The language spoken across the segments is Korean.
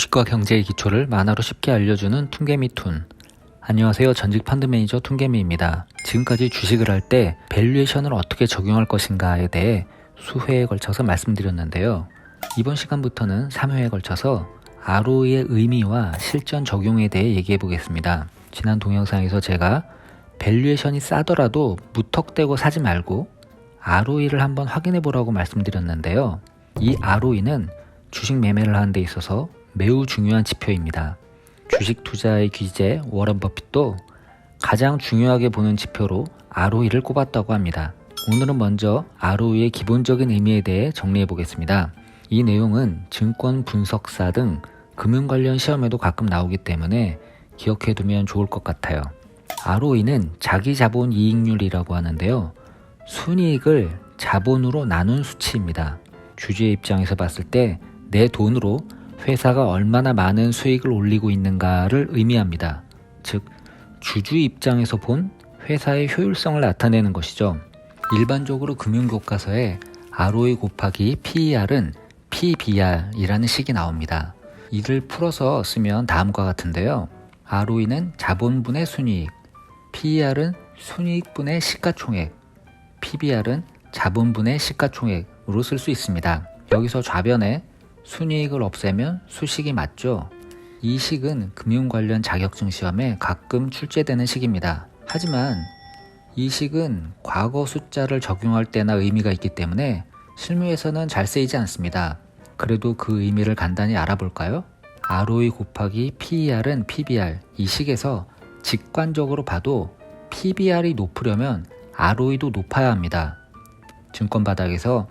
주식과 경제의 기초를 만화로 쉽게 알려주는 퉁개미툰. 안녕하세요. 전직 펀드 매니저 퉁개미입니다. 지금까지 주식을 할 때 밸류에이션을 어떻게 적용할 것인가에 대해 수회에 걸쳐서 말씀드렸는데요. 이번 시간부터는 3회에 걸쳐서 ROE의 의미와 실전 적용에 대해 얘기해 보겠습니다. 지난 동영상에서 제가 밸류에이션이 싸더라도 무턱대고 사지 말고 ROE를 한번 확인해 보라고 말씀드렸는데요. 이 ROE는 주식 매매를 하는 데 있어서 매우 중요한 지표입니다. 주식 투자의 귀재 워런 버핏도 가장 중요하게 보는 지표로 ROE를 꼽았다고 합니다. 오늘은 먼저 ROE의 기본적인 의미에 대해 정리해 보겠습니다. 이 내용은 증권 분석사 등 금융 관련 시험에도 가끔 나오기 때문에 기억해 두면 좋을 것 같아요. ROE는 자기 자본 이익률이라고 하는데요. 순이익을 자본으로 나눈 수치입니다. 주주의 입장에서 봤을 때 내 돈으로 회사가 얼마나 많은 수익을 올리고 있는가를 의미합니다. 즉, 주주 입장에서 본 회사의 효율성을 나타내는 것이죠. 일반적으로 금융교과서에 ROE 곱하기 PER은 PBR이라는 식이 나옵니다. 이를 풀어서 쓰면 다음과 같은데요. ROE는 자본분의 순이익, PER은 순이익분의 시가총액, PBR은 자본분의 시가총액으로 쓸 수 있습니다. 여기서 좌변에 순이익을 없애면 수식이 맞죠? 이 식은 금융 관련 자격증 시험에 가끔 출제되는 식입니다. 하지만 이 식은 과거 숫자를 적용할 때나 의미가 있기 때문에 실무에서는 잘 쓰이지 않습니다. 그래도 그 의미를 간단히 알아볼까요? ROE 곱하기 PER은 PBR, 이 식에서 직관적으로 봐도 PBR이 높으려면 ROE도 높아야 합니다. 증권 바닥에서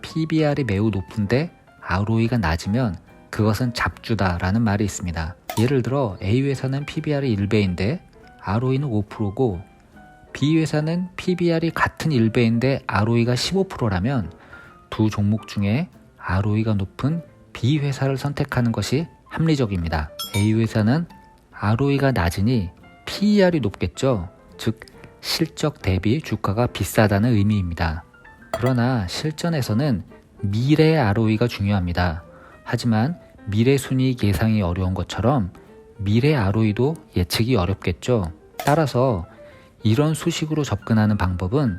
PBR이 매우 높은데 ROE가 낮으면 그것은 잡주다라는 말이 있습니다. 예를 들어 A회사는 PBR이 1배인데 ROE는 5%고 B회사는 PBR이 같은 1배인데 ROE가 15%라면 두 종목 중에 ROE가 높은 B회사를 선택하는 것이 합리적입니다. A회사는 ROE가 낮으니 PER이 높겠죠. 즉, 실적 대비 주가가 비싸다는 의미입니다. 그러나 실전에서는 미래 ROE가 중요합니다. 하지만 미래 순이익 예상이 어려운 것처럼 미래 ROE도 예측이 어렵겠죠. 따라서 이런 수식으로 접근하는 방법은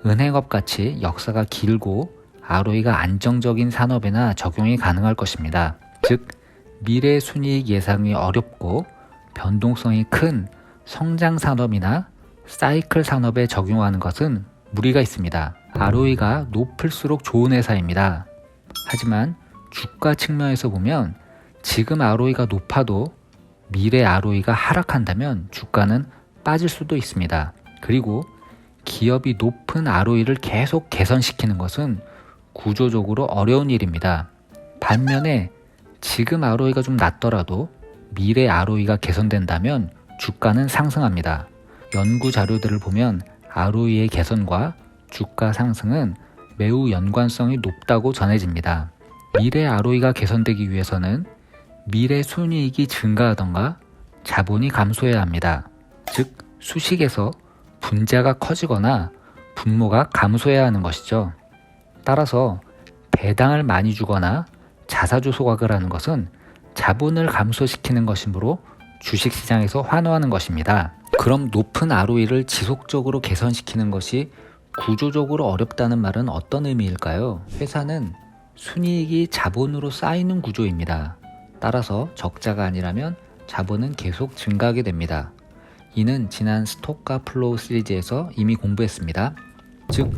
은행업 같이 역사가 길고 ROE가 안정적인 산업에나 적용이 가능할 것입니다. 즉, 미래 순이익 예상이 어렵고 변동성이 큰 성장 산업이나 사이클 산업에 적용하는 것은 무리가 있습니다. ROE가 높을수록 좋은 회사입니다. 하지만 주가 측면에서 보면 지금 ROE가 높아도 미래 ROE가 하락한다면 주가는 빠질 수도 있습니다. 그리고 기업이 높은 ROE를 계속 개선시키는 것은 구조적으로 어려운 일입니다. 반면에 지금 ROE가 좀 낮더라도 미래 ROE가 개선된다면 주가는 상승합니다. 연구 자료들을 보면 ROE의 개선과 주가 상승은 매우 연관성이 높다고 전해집니다. 미래 ROE가 개선되기 위해서는 미래 순이익이 증가하던가 자본이 감소해야 합니다. 즉, 수식에서 분자가 커지거나 분모가 감소해야 하는 것이죠. 따라서 배당을 많이 주거나 자사주 소각을 하는 것은 자본을 감소시키는 것이므로 주식시장에서 환호하는 것입니다. 그럼 높은 ROE를 지속적으로 개선시키는 것이 구조적으로 어렵다는 말은 어떤 의미일까요? 회사는 순이익이 자본으로 쌓이는 구조입니다. 따라서 적자가 아니라면 자본은 계속 증가하게 됩니다. 이는 지난 스톡과 플로우 시리즈에서 이미 공부했습니다. 즉,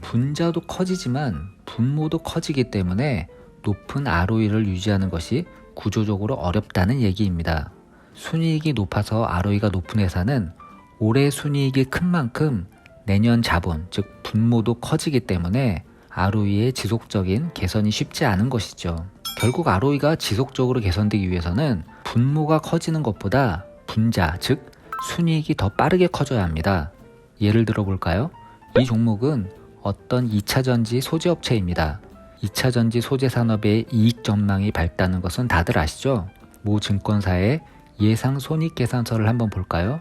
분자도 커지지만 분모도 커지기 때문에 높은 ROE를 유지하는 것이 구조적으로 어렵다는 얘기입니다. 순이익이 높아서 ROE가 높은 회사는 올해 순이익이 큰 만큼 내년 자본, 즉 분모도 커지기 때문에 ROE의 지속적인 개선이 쉽지 않은 것이죠. 결국 ROE가 지속적으로 개선되기 위해서는 분모가 커지는 것보다 분자, 즉 순이익이 더 빠르게 커져야 합니다. 예를 들어 볼까요? 이 종목은 어떤 2차전지 소재업체입니다. 2차전지 소재 산업의 이익 전망이 밝다는 것은 다들 아시죠? 모 증권사의 예상 손익계산서를 한번 볼까요?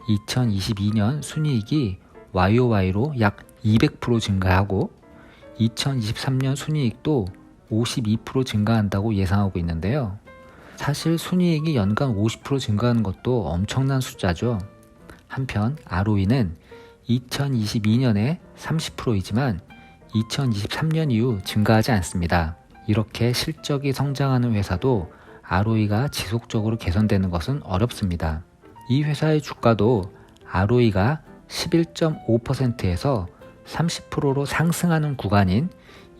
2022년 순이익이 YOY로 약 200% 증가하고 2023년 순이익도 52% 증가한다고 예상하고 있는데요. 사실 순이익이 연간 50% 증가하는 것도 엄청난 숫자죠. 한편 ROE는 2022년에 30%이지만 2023년 이후 증가하지 않습니다. 이렇게 실적이 성장하는 회사도 ROE가 지속적으로 개선되는 것은 어렵습니다. 이 회사의 주가도 ROE가 11.5%에서 30%로 상승하는 구간인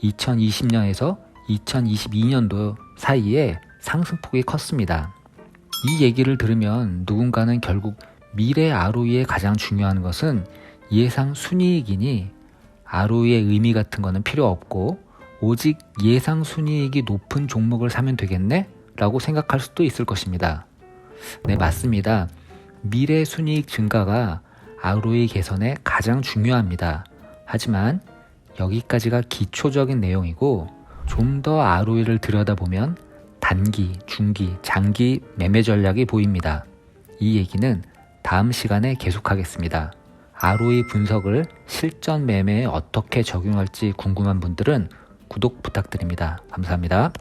2020년에서 2022년도 사이에 상승폭이 컸습니다. 이 얘기를 들으면 누군가는 결국 미래 ROE에 가장 중요한 것은 예상 순이익이니 ROE의 의미 같은 거는 필요 없고 오직 예상 순이익이 높은 종목을 사면 되겠네? 라고 생각할 수도 있을 것입니다. 네, 맞습니다. 미래 순이익 증가가 ROE 개선에 가장 중요합니다. 하지만 여기까지가 기초적인 내용이고 좀 더 ROE를 들여다보면 단기, 중기, 장기 매매 전략이 보입니다. 이 얘기는 다음 시간에 계속하겠습니다. ROE 분석을 실전 매매에 어떻게 적용할지 궁금한 분들은 구독 부탁드립니다. 감사합니다.